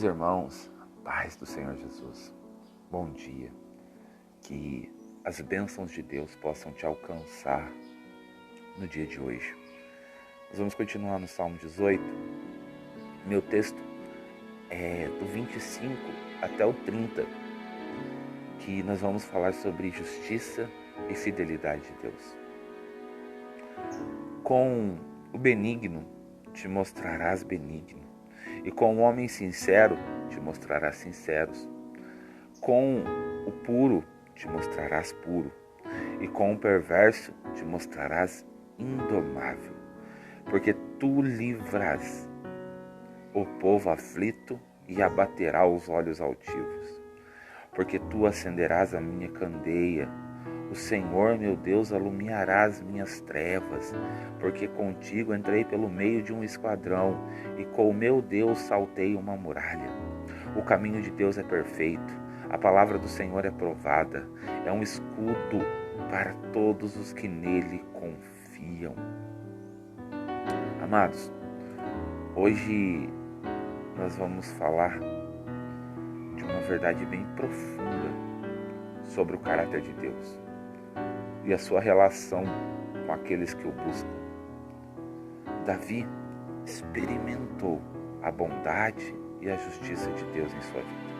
Meus irmãos, paz do Senhor Jesus, bom dia. Que as bênçãos de Deus possam te alcançar no dia de hoje. Nós vamos continuar no Salmo 18. Meu texto é do 25 até o 30, que nós vamos falar sobre justiça e fidelidade de Deus. Com o benigno te mostrarás benigno, e com o homem sincero te mostrarás sinceros. Com o puro te mostrarás puro, e com o perverso te mostrarás indomável. Porque tu livras o povo aflito e abaterá os olhos altivos. Porque tu acenderás a minha candeia, o Senhor meu Deus alumiará as minhas trevas. Porque contigo entrei pelo meio de um esquadrão, e com o meu Deus saltei uma muralha. O caminho de Deus é perfeito, a palavra do Senhor é provada, é um escudo para todos os que nele confiam. Amados, hoje nós vamos falar de uma verdade bem profunda sobre o caráter de Deus e a sua relação com aqueles que o buscam. Davi experimentou a bondade e a justiça de Deus em sua vida.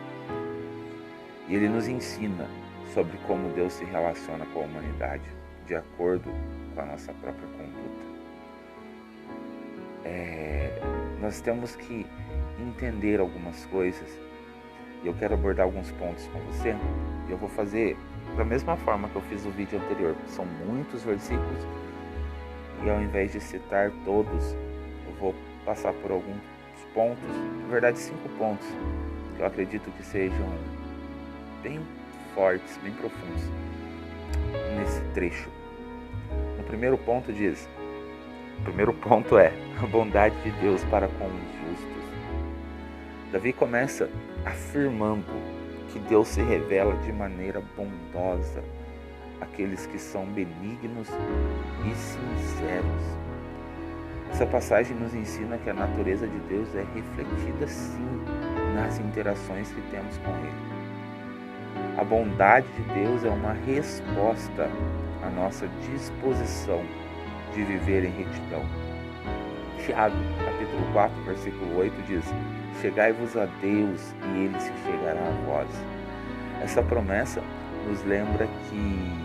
E ele nos ensina sobre como Deus se relaciona com a humanidade de acordo com a nossa própria conduta. Nós temos que entender algumas coisas e eu quero abordar alguns pontos com você. E eu vou fazer da mesma forma que eu fiz no vídeo anterior. São muitos versículos e ao invés de citar todos, eu vou passar por alguns pontos, na verdade 5 pontos, que eu acredito que sejam bem fortes, bem profundos nesse trecho. No primeiro ponto diz, o primeiro ponto é a bondade de Deus para com os justos. Davi começa afirmando que Deus se revela de maneira bondosa àqueles que são benignos e sinceros. Essa passagem nos ensina que a natureza de Deus é refletida sim nas interações que temos com Ele. A bondade de Deus é uma resposta à nossa disposição de viver em retidão. Tiago, capítulo 4, versículo 8 diz: chegai-vos a Deus e Ele se chegará a vós. Essa promessa nos lembra que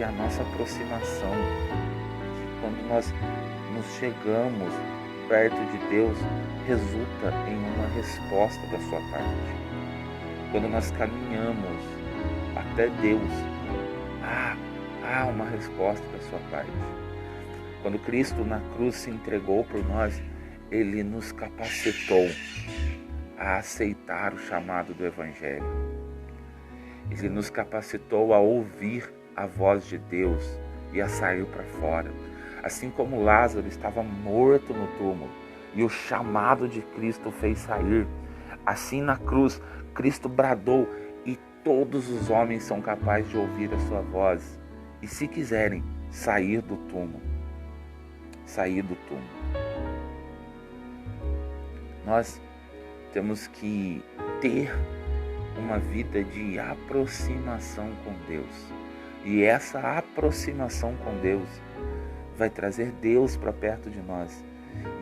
a nossa aproximação, quando nós nos chegamos perto de Deus, resulta em uma resposta da sua parte. Quando nós caminhamos até Deus, há uma resposta da sua parte. Quando Cristo na cruz se entregou por nós, Ele nos capacitou a aceitar o chamado do Evangelho. Ele nos capacitou a ouvir a voz de Deus e a sair para fora. Assim como Lázaro estava morto no túmulo e o chamado de Cristo fez sair, assim na cruz Cristo bradou e todos os homens são capazes de ouvir a sua voz e, se quiserem, sair do túmulo. Nós temos que ter uma vida de aproximação com Deus. E essa aproximação com Deus vai trazer Deus para perto de nós.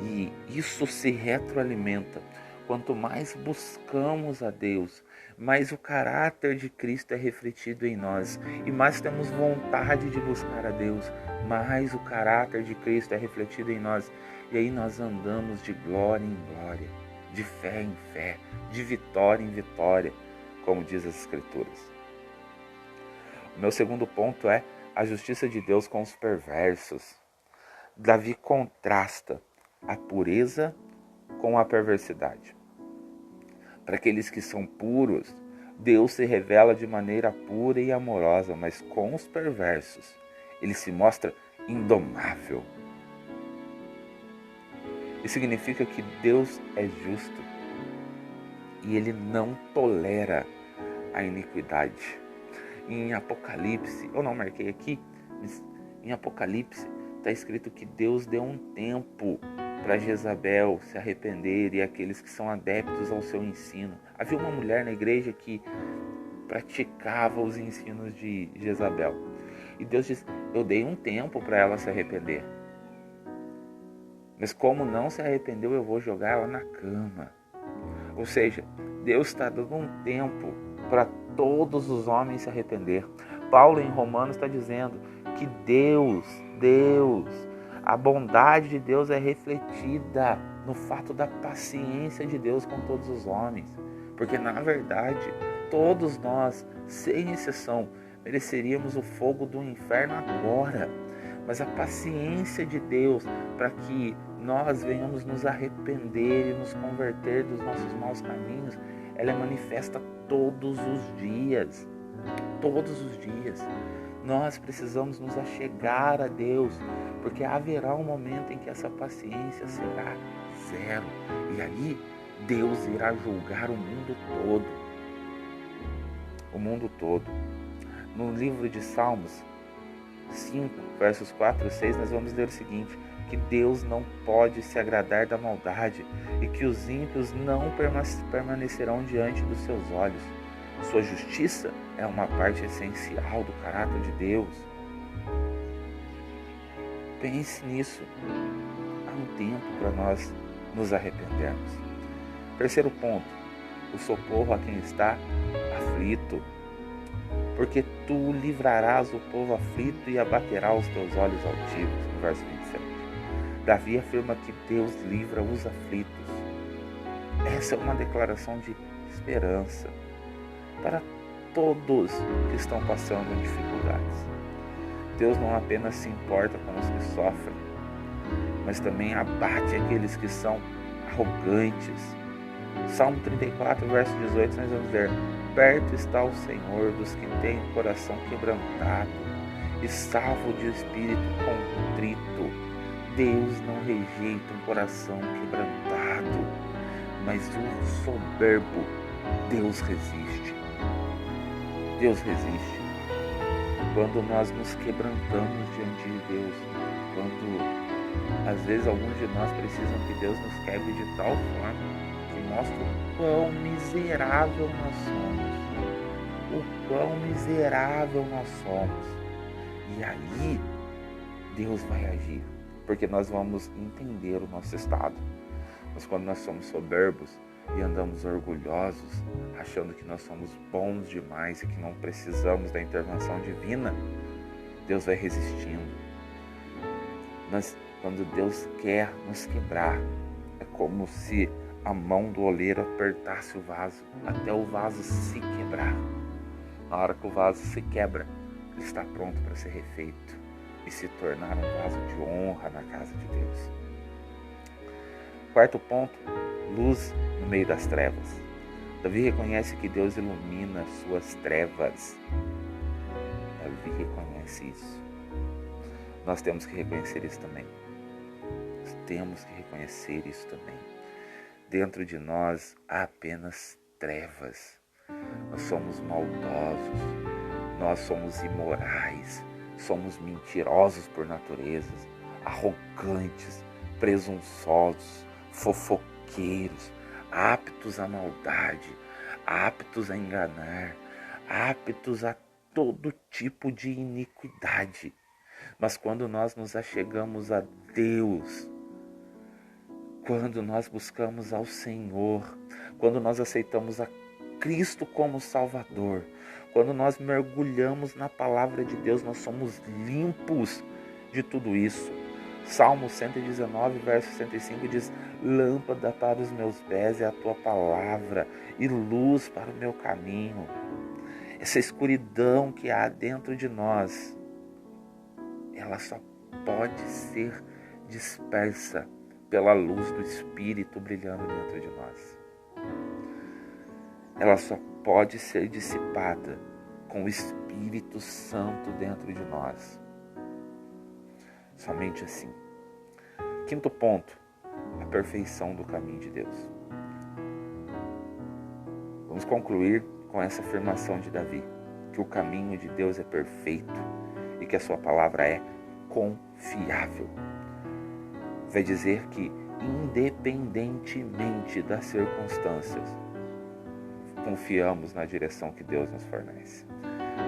E isso se retroalimenta. Quanto mais buscamos a Deus, mais o caráter de Cristo é refletido em nós. E mais temos vontade de buscar a Deus, mais o caráter de Cristo é refletido em nós. E aí nós andamos de glória em glória, de fé em fé, de vitória em vitória, como diz as Escrituras. O meu segundo ponto é a justiça de Deus com os perversos. Davi contrasta a pureza com a perversidade. Para aqueles que são puros, Deus se revela de maneira pura e amorosa, mas com os perversos, Ele se mostra indomável. Isso significa que Deus é justo e Ele não tolera a iniquidade. Em Apocalipse, eu não marquei aqui, mas em Apocalipse está escrito que Deus deu um tempo para Jezabel se arrepender e aqueles que são adeptos ao seu ensino. Havia uma mulher na igreja que praticava os ensinos de Jezabel. E Deus diz: eu dei um tempo para ela se arrepender. Mas como não se arrependeu, eu vou jogar ela na cama. Ou seja, Deus está dando um tempo para todos os homens se arrepender. Paulo em Romanos está dizendo que Deus, a bondade de Deus é refletida no fato da paciência de Deus com todos os homens. Porque na verdade, todos nós, sem exceção, mereceríamos o fogo do inferno agora. Mas a paciência de Deus para que nós venhamos nos arrepender e nos converter dos nossos maus caminhos, ela é manifesta todos os dias. Todos os dias. Nós precisamos nos achegar a Deus, porque haverá um momento em que essa paciência será zero. E aí Deus irá julgar o mundo todo. O mundo todo. No livro de Salmos 5, versos 4 e 6, nós vamos ler o seguinte: que Deus não pode se agradar da maldade e que os ímpios não permanecerão diante dos seus olhos. Sua justiça é uma parte essencial do caráter de Deus. Pense nisso. Há um tempo para nós nos arrependermos. Terceiro ponto: o socorro a quem está aflito. Porque tu livrarás o povo aflito e abaterá os teus olhos altivos. No verso 27. Davi afirma que Deus livra os aflitos. Essa é uma declaração de esperança para todos que estão passando dificuldades. Deus não apenas se importa com os que sofrem, mas também abate aqueles que são arrogantes. Salmo 34, verso 18, nós vamos ler: perto está o Senhor dos que têm o coração quebrantado e salvo de espírito contrito. Deus não rejeita um coração quebrantado, mas o soberbo Deus resiste. Deus resiste. Quando nós nos quebrantamos diante de Deus, quando às vezes alguns de nós precisam que Deus nos quebre de tal forma que mostra o quão miserável nós somos. O quão miserável nós somos. E aí Deus vai agir, porque nós vamos entender o nosso estado. Mas quando nós somos soberbos e andamos orgulhosos, achando que nós somos bons demais e que não precisamos da intervenção divina, Deus vai resistindo. Mas quando Deus quer nos quebrar, é como se a mão do oleiro apertasse o vaso, até o vaso se quebrar. Na hora que o vaso se quebra, ele está pronto para ser refeito e se tornar um vaso de honra na casa de Deus. Quarto ponto: luz no meio das trevas. Davi reconhece que Deus ilumina suas trevas. Davi reconhece isso. Nós temos que reconhecer isso também. Nós temos que reconhecer isso também. Dentro de nós há apenas trevas. Nós somos maldosos, nós somos imorais, somos mentirosos por natureza, arrogantes, presunçosos, fofoqueiros, aptos à maldade, aptos a enganar, aptos a todo tipo de iniquidade. Mas quando nós nos achegamos a Deus, quando nós buscamos ao Senhor, quando nós aceitamos a Cristo como Salvador, quando nós mergulhamos na palavra de Deus, nós somos limpos de tudo isso. Salmo 119, verso 65 diz: lâmpada para os meus pés é a tua palavra e luz para o meu caminho. Essa escuridão que há dentro de nós, ela só pode ser dispersa pela luz do Espírito brilhando dentro de nós. Ela só pode ser dissipada com o Espírito Santo dentro de nós. Somente assim. Quinto ponto: a perfeição do caminho de Deus. Vamos concluir com essa afirmação de Davi, que o caminho de Deus é perfeito e que a sua palavra é confiável. Vai dizer que independentemente das circunstâncias, confiamos na direção que Deus nos fornece.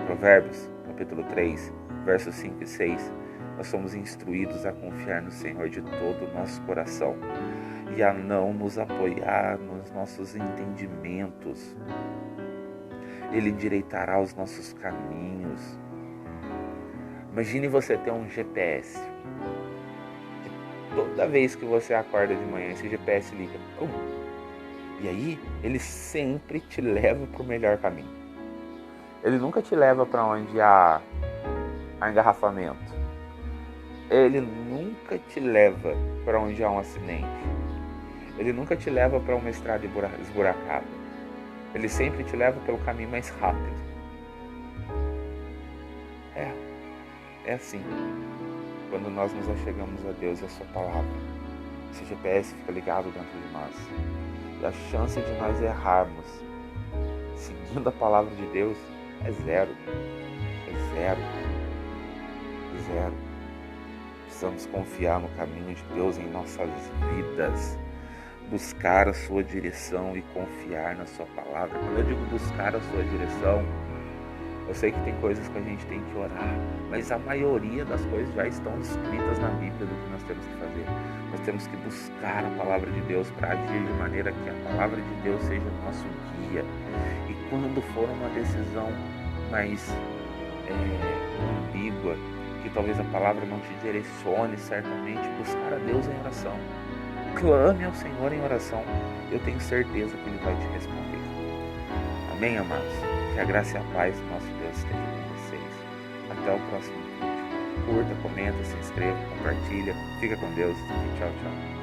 Provérbios, capítulo 3, versos 5 e 6, nós somos instruídos a confiar no Senhor de todo o nosso coração e a não nos apoiar nos nossos entendimentos. Ele endireitará os nossos caminhos. Imagine você ter um GPS. Toda vez que você acorda de manhã, esse GPS liga. E aí, ele sempre te leva para o melhor caminho. Ele nunca te leva para onde há engarrafamento. Ele nunca te leva para onde há um acidente. Ele nunca te leva para uma estrada esburacada. Ele sempre te leva pelo caminho mais rápido. É assim. Quando nós nos achegamos a Deus e a sua palavra, esse GPS fica ligado dentro de nós. E a chance de nós errarmos seguindo a palavra de Deus é zero. É zero. Zero. Precisamos confiar no caminho de Deus em nossas vidas. Buscar a sua direção e confiar na sua palavra. Quando eu digo buscar a sua direção, eu sei que tem coisas que a gente tem que orar, mas a maioria das coisas já estão escritas na Bíblia do que nós temos que fazer. Nós temos que buscar a palavra de Deus para agir de maneira que a palavra de Deus seja o nosso guia. E quando for uma decisão mais ambígua, que talvez a palavra não te direcione certamente, buscar a Deus em oração. Clame ao Senhor em oração. Eu tenho certeza que Ele vai te responder. Amém, amados? Que a graça e a paz do nosso Deus esteja com vocês. Até o próximo vídeo. Curta, comenta, se inscreva, compartilha. Fica com Deus e tchau, tchau.